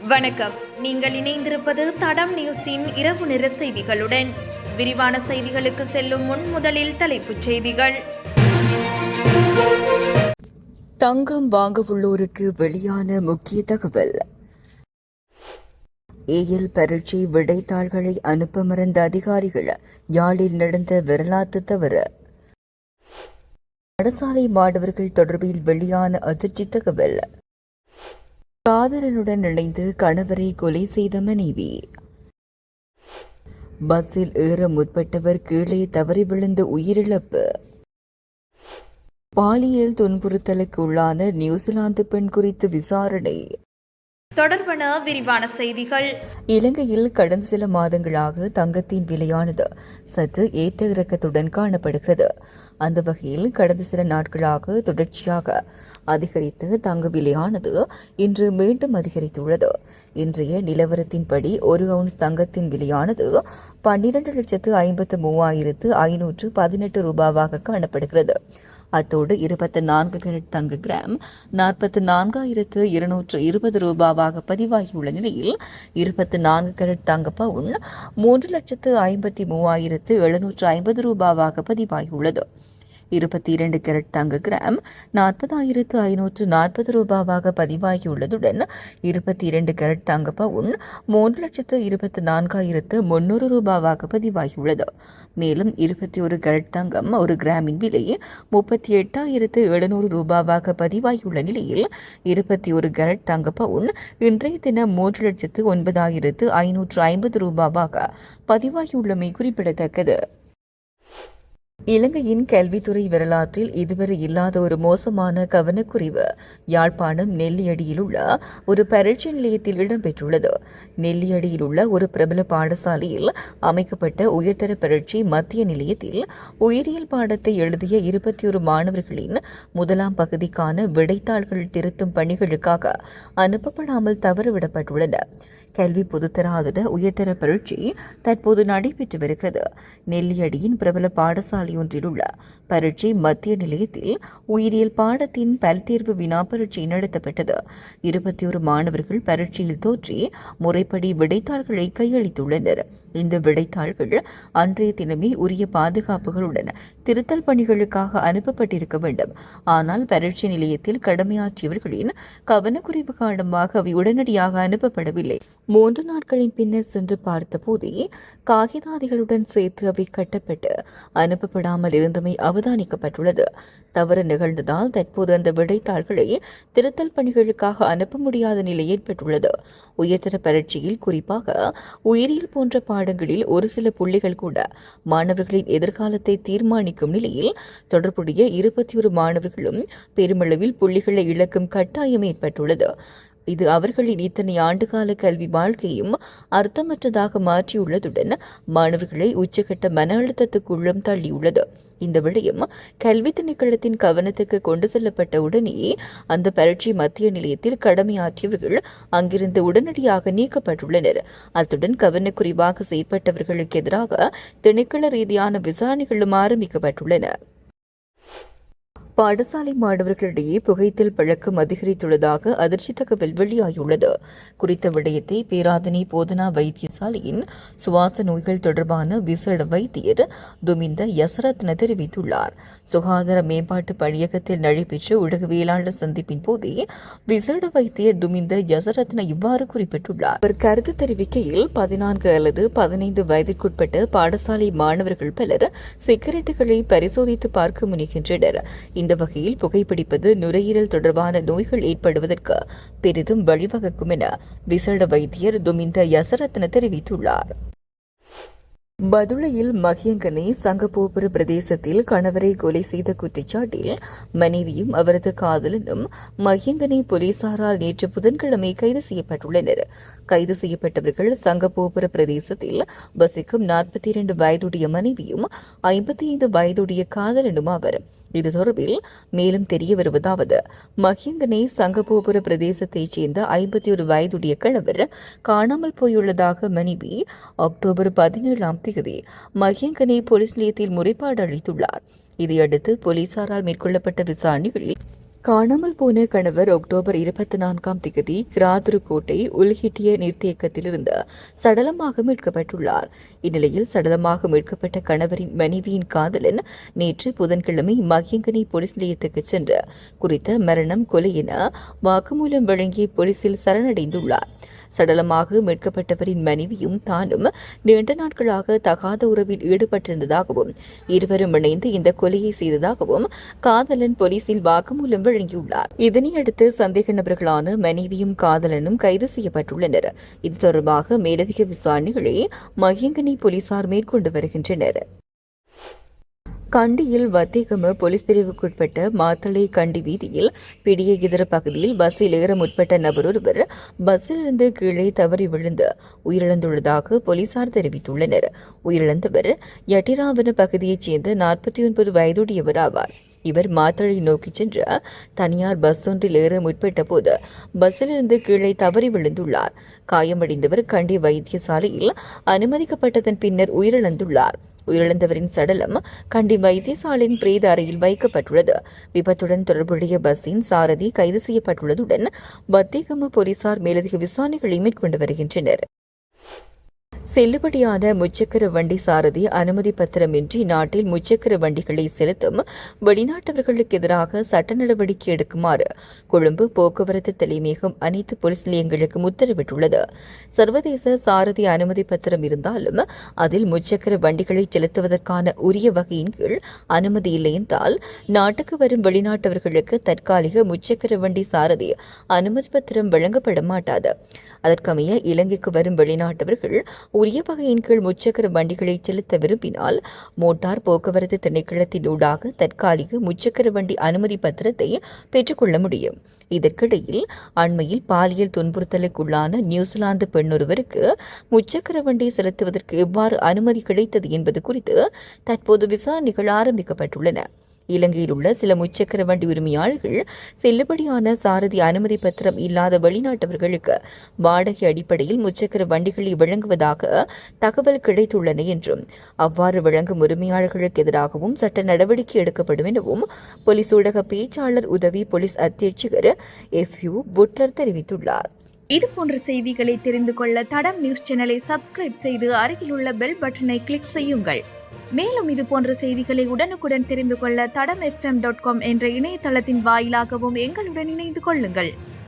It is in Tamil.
வணக்கம். நீங்கள் இணைந்திருப்பது தடம் நியூஸின் இரவு நேர செய்திகளுடன். விரிவான செய்திகளுக்கு செல்லும் முன் முதலில் தலைப்புச் செய்திகள். தங்கம் வாங்க உள்ளோருக்கு வெளியான முக்கிய தகவல். ஏஎல் பரீட்சை விடைத்தாள்களை அனுப்ப மறந்த அதிகாரிகள், யாழில் நடந்த வரலாற்று தவறு. பாடசாலை மாணவர்கள் தொடர்பில் வெளியான அதிர்ச்சி தகவல். காதலனுடன் இணைந்து கணவரை கொலை செய்த மனைவி. பஸ்ஸில் ஏற முற்பட்டவர் கீழே தவறி விழுந்து உயிரிழப்பு. பாலியல் துன்புறுத்தலுக்கு உள்ளான நியூசிலாந்து பெண் குறித்து விசாரணை. தொடர்பான விரிவான செய்திகள். இலங்கையில் கடந்த சில மாதங்களாக தங்கத்தின் விலையானது சற்று ஏற்ற இறக்கத்துடன் காணப்படுகிறது. அந்த வகையில் கடந்த சில நாட்களாக தொடர்ச்சியாக அதிகரித்து தங்க விலையானது இன்று மீண்டும் அதிகரித்துள்ளது. இன்றைய நிலவரத்தின்படி ஒரு அவுன்ஸ் தங்கத்தின் விலையானது 12,53,518 ரூபாவாக காணப்படுகிறது. அத்தோடு 24 கேரட் தங்க கிராம் 44,220 ரூபாவாக பதிவாகியுள்ள நிலையில் 24 கேரட் தங்க பவுன் 3,53,750 ரூபாவாக பதிவாகியுள்ளது. 22 கேரட் தங்க கிராம் 40,540 ரூபாவாக பதிவாகியுள்ளதுடன் 22 கேரட் தங்க பவுன் 3,24,300 ரூபாவாக பதிவாகியுள்ளது. மேலும் 21 கேரட் தங்கம் ஒரு கிராமின் விலை 38,700 ரூபாவாக பதிவாகியுள்ள நிலையில் 21 கேரட் தங்க பவுன் இன்றைய தினம் 3,09,550 ரூபாவாக பதிவாகியுள்ளமை குறிப்பிடத்தக்கது. இலங்கையின் கல்வித்துறை வரலாற்றில் இதுவரை இல்லாத ஒரு மோசமான கவனக்குறைவு யாழ்ப்பாணம் நெல்லியடியில் உள்ள ஒரு பரீட்சை நிலையத்தில் இடம்பெற்றுள்ளது. நெல்லியடியில் உள்ள ஒரு பிரபல பாடசாலையில் அமைக்கப்பட்ட உயர்தர பரீட்சை மத்திய நிலையத்தில் உயிரியல் பாடத்தை எழுதிய 21 மாணவர்களின் முதலாம் பகுதிக்கான விடைத்தாள்கள் திருத்தும் பணிகளுக்காக அனுப்பப்படாமல் தவறவிடப்பட்டுள்ளன. கல்வி பொதுத்தராதர உயர்தர பரீட்சை தற்போது நடைபெற்று வருகிறது. நெல்லியடியின் பிரபல பாடசாலை ஒன்றில் உள்ள பரீட்சை மத்திய நிலையத்தில் உயிரியல் பாடத்தின் பல்தேர்வு வினா பரீட்சை நடத்தப்பட்டது. 21 மாணவர்கள் பரீட்சையில் தோற்றி முறைப்படி விடைத்தாள்களை கையளித்துள்ளனர். இந்த விடைத்தாள்கள் அன்றைய தினமே உரிய பாதுகாப்புகளுடன் திருத்தல் பணிகளுக்காக அனுப்பப்பட்டிருக்க வேண்டும். ஆனால் பரீட்சை நிலையத்தில் கடமையாற்றியவர்களின் கவனக்குறைவு காரணமாக அவை உடனடியாக அனுப்பப்படவில்லை. 3 நாட்களின் பின்னர் சென்று பார்த்தபோதே காகிதாதிகளுடன் சேர்த்து அவை கட்டப்பட்டு அனுப்பப்படாமல் இருந்தமை அவதானிக்கப்பட்டுள்ளது. தவறு நிகழ்ந்ததால் தற்போது அந்த விடைத்தாள்களை திருத்தல் பணிகளுக்காக அனுப்ப முடியாத நிலை ஏற்பட்டுள்ளது. உயர்தர பரீட்சையில் குறிப்பாக உயிரியல் போன்ற பாடங்களில் ஒரு சில புள்ளிகள் கூட மாணவர்களின் எதிர்காலத்தை தீர்மானிக்கும் நிலையில் தொடர்புடைய 21 மாணவர்களும் பெருமளவில் புள்ளிகளை இழக்கும் கட்டாயம் ஏற்பட்டுள்ளது. இது அவர்களின் இத்தனை ஆண்டுகால கல்வி வாழ்க்கையும் அர்த்தமற்றதாக மாற்றியுள்ளதுடன் மாணவர்களை உச்சகட்ட மன அழுத்தத்துக்குள்ளும் தள்ளியுள்ளது. இந்த விடயம் கல்வி திணைக்களத்தின் கவனத்துக்கு கொண்டு செல்லப்பட்ட உடனேயே அந்த பரீட்சை மத்திய நிலையத்தில் கடமையாற்றியவர்கள் அங்கிருந்து உடனடியாக நீக்கப்பட்டுள்ளனர். அத்துடன் கவனக்குறைவாக செயற்பட்டவர்களுக்கு எதிராக திணைக்கள ரீதியான விசாரணைகளும் ஆரம்பிக்கப்பட்டுள்ளன. பாடசாலை மாணவர்களிடையே புகைத்தல் பழக்கம் அதிகரித்துள்ளதாக அதிர்ச்சி தகவல் வெளியாகியுள்ளது. குறித்த விடயத்தை பேராதனை போதனா வைத்தியசாலையின் சுவாச நோய்கள் தொடர்பான விசேட வைத்தியர் துமிந்த யசரத்ன தெரிவித்துள்ளார். சுகாதார மேம்பாட்டு பணியகத்தில் நடைபெற்ற ஊடகவியலாளர் சந்திப்பின் போதே விசேட வைத்தியர் துமிந்த யசரத்ன இவ்வாறு குறிப்பிட்டுள்ளார். அவர் கருத்து தெரிவிக்கையில் 14 அல்லது 15 வயதிற்குட்பட்ட பாடசாலை மாணவர்கள் பலர் சிகரெட்டுகளை பரிசோதித்து பார்க்க முனைகின்றனர். இந்த வகையில் புகைப்பிடிப்பது நுரையீரல் தொடர்பான நோய்கள் ஏற்படுவதற்கு பெரிதும் வழிவகுக்கும் என விசேட வைத்தியர் துமிந்த யசரத்ன தெரிவித்துள்ளார். பதுளையில் மகியங்கனை சங்கப்போபுர பிரதேசத்தில் கணவரை கொலை செய்த குற்றச்சாட்டில் மனைவியும் அவரது காதலனும் மகியங்கனை போலீசாரால் நேற்று புதன்கிழமை கைது செய்யப்பட்டுள்ளனர். கைது செய்யப்பட்டவர்கள் சங்கப்போபுர பிரதேசத்தில் வசிக்கும் 42 வயதுடைய மனைவியும் 55 வயதுடைய காதலனும் ஆவர். இது தொடர்பில் மேலும் தெரிய வருவதாவது, மகியங்கனை சங்கப்போபுர பிரதேசத்தைச் சேர்ந்த 51 வயதுடைய கணவர் காணாமல் போயுள்ளதாக மனைவி அக்டோபர் 17ஆம் தேதி மகியங்கனை போலீஸ் நிலையத்தில் முறைப்பாடு அளித்துள்ளார். இதையடுத்து போலீசாரால் மேற்கொள்ளப்பட்ட விசாரணைகளில் காணாமல் போன கணவர் அக்டோபர் 24ஆம் தேதி கிராதுருக்கோட்டை உள்ஹிட்டிய நீர்த்தேக்கத்திலிருந்து சடலமாக மீட்கப்பட்டுள்ளார். இந்நிலையில் சடலமாக மீட்கப்பட்ட கணவரின் மனைவியின் காதலன் நேற்று புதன்கிழமை மகியங்கனி போலீஸ் நிலையத்துக்கு சென்று குறித்த மரணம் கொலை என வாக்குமூலம் வழங்கி போலீசில் சரணடைந்துள்ளார். சடலமாக மீட்கப்பட்டவரின் மனைவியும் தானும் நீண்ட நாட்களாக தகாத உறவில் ஈடுபட்டிருந்ததாகவும் இருவரும் இணைந்து இந்த கொலையை செய்ததாகவும் காதலன் போலீசில் வாக்குமூலம் வழங்கியுள்ளார். இதனையடுத்து சந்தேக நபர்களான மனைவியும் காதலனும் கைது செய்யப்பட்டுள்ளனர். இது தொடர்பாக மேலதிக விசாரணைகளை மகியங்கனி போலீசார் மேற்கொண்டு வருகின்றனர். கண்டியில் வத்திகம போலீஸ் பிரிவுக்குட்பட்ட மாத்தளை கண்டி வீதியில் பிடிய இதர பகுதியில் பஸ்ஸில் ஏற முற்பட்ட நபர் ஒருவர் பஸ்ஸிலிருந்து கீழே தவறி விழுந்து உயிரிழந்துள்ளதாக போலீசார் தெரிவித்துள்ளனர். உயிரிழந்தவர் யட்டிராவன பகுதியைச் சேர்ந்த 49 வயதுடையவர் ஆவார். இவர் மாத்தளை நோக்கி சென்ற தனியார் பஸ் ஒன்றில் ஏற முற்பட்ட போது பஸ்ஸிலிருந்து கீழே தவறி விழுந்துள்ளார். காயமடைந்தவர் கண்டி வைத்தியசாலையில் அனுமதிக்கப்பட்டதன் பின்னர் உயிரிழந்துள்ளார். உயிரிழந்தவரின் சடலம் கண்டி வைத்தியசாலையின் பிரேத அறையில் வைக்கப்பட்டுள்ளது. விபத்துடன் தொடர்புடைய பஸ்ஸின் சாரதி கைது செய்யப்பட்டுள்ளதுடன் வத்திகம போலீசார் மேலதிக விசாரணைகளை மேற்கொண்டு வருகின்றனர். செல்லுபடியான முச்சக்கர வண்டி சாரதி அனுமதி பத்திரமின்றி நாட்டில் முச்சக்கர வண்டிகளை செலுத்தும் வெளிநாட்டவர்களுக்கு எதிராக சட்ட நடவடிக்கை எடுக்குமாறு கொழும்பு போக்குவரத்து தலைமையகம் அனைத்து போலீஸ் நிலையங்களுக்கு உத்தரவிட்டுள்ளது. சர்வதேச சாரதி அனுமதி பத்திரம் இருந்தாலும் அதில் முச்சக்கர வண்டிகளை செலுத்துவதற்கான உரிய வகையின் கீழ் அனுமதி இல்லை என்றால் நாட்டுக்கு வரும் வெளிநாட்டவர்களுக்கு தற்காலிக முச்சக்கர வண்டி சாரதி அனுமதி பத்திரம் வழங்கப்பட மாட்டாது. அதற்கமைய இலங்கைக்கு வரும் வெளிநாட்டவர்கள் உரிய வகையின் கீழ் முச்சக்கர வண்டிகளை செலுத்த விரும்பினால் மோட்டார் போக்குவரத்து திணைக்களத்தினூடாக தற்காலிக முச்சக்கர வண்டி அனுமதி பத்திரத்தை பெற்றுக்கொள்ள முடியும். இதற்கிடையில் அண்மையில் பாலியல் துன்புறுத்தலுக்குள்ளான நியூசிலாந்து பெண்ணொருவருக்கு முச்சக்கர வண்டி செலுத்துவதற்கு எவ்வாறு அனுமதி கிடைத்தது என்பது குறித்து தற்போது விசாரணைகள் ஆரம்பிக்கப்பட்டுள்ளன. இலங்கையில் உள்ள சில முச்சக்கர வண்டி உரிமையாளர்கள் செல்லுபடியான சாரதி அனுமதி பத்திரம் இல்லாத வெளிநாட்டவர்களுக்கு வாடகை அடிப்படையில் முச்சக்கர வண்டிகளை வழங்குவதாக தகவல் கிடைத்துள்ளன என்றும் அவ்வாறு வழங்கும் உரிமையாளர்களுக்கு எதிராகவும் சட்ட நடவடிக்கை எடுக்கப்படும் எனவும் போலீஸ் ஊடக பேச்சாளர் உதவி போலீஸ் அத்தியட்சகர் FU புட்லர் தெரிவித்துள்ளார். இதுபோன்ற செய்திகளை தெரிந்து கொள்ள தடம் நியூஸ் சேனலை சப்ஸ்கிரைப் செய்து அருகில் உள்ள பெல் பட்டனை கிளிக் செய்யுங்கள். மேலும் இது போன்ற செய்திகளை உடனுக்குடன் தெரிந்து கொள்ள தடம் FM.com என்ற இணையதளத்தின் வாயிலாகவும் எங்களுடன் இணைந்து கொள்ளுங்கள்.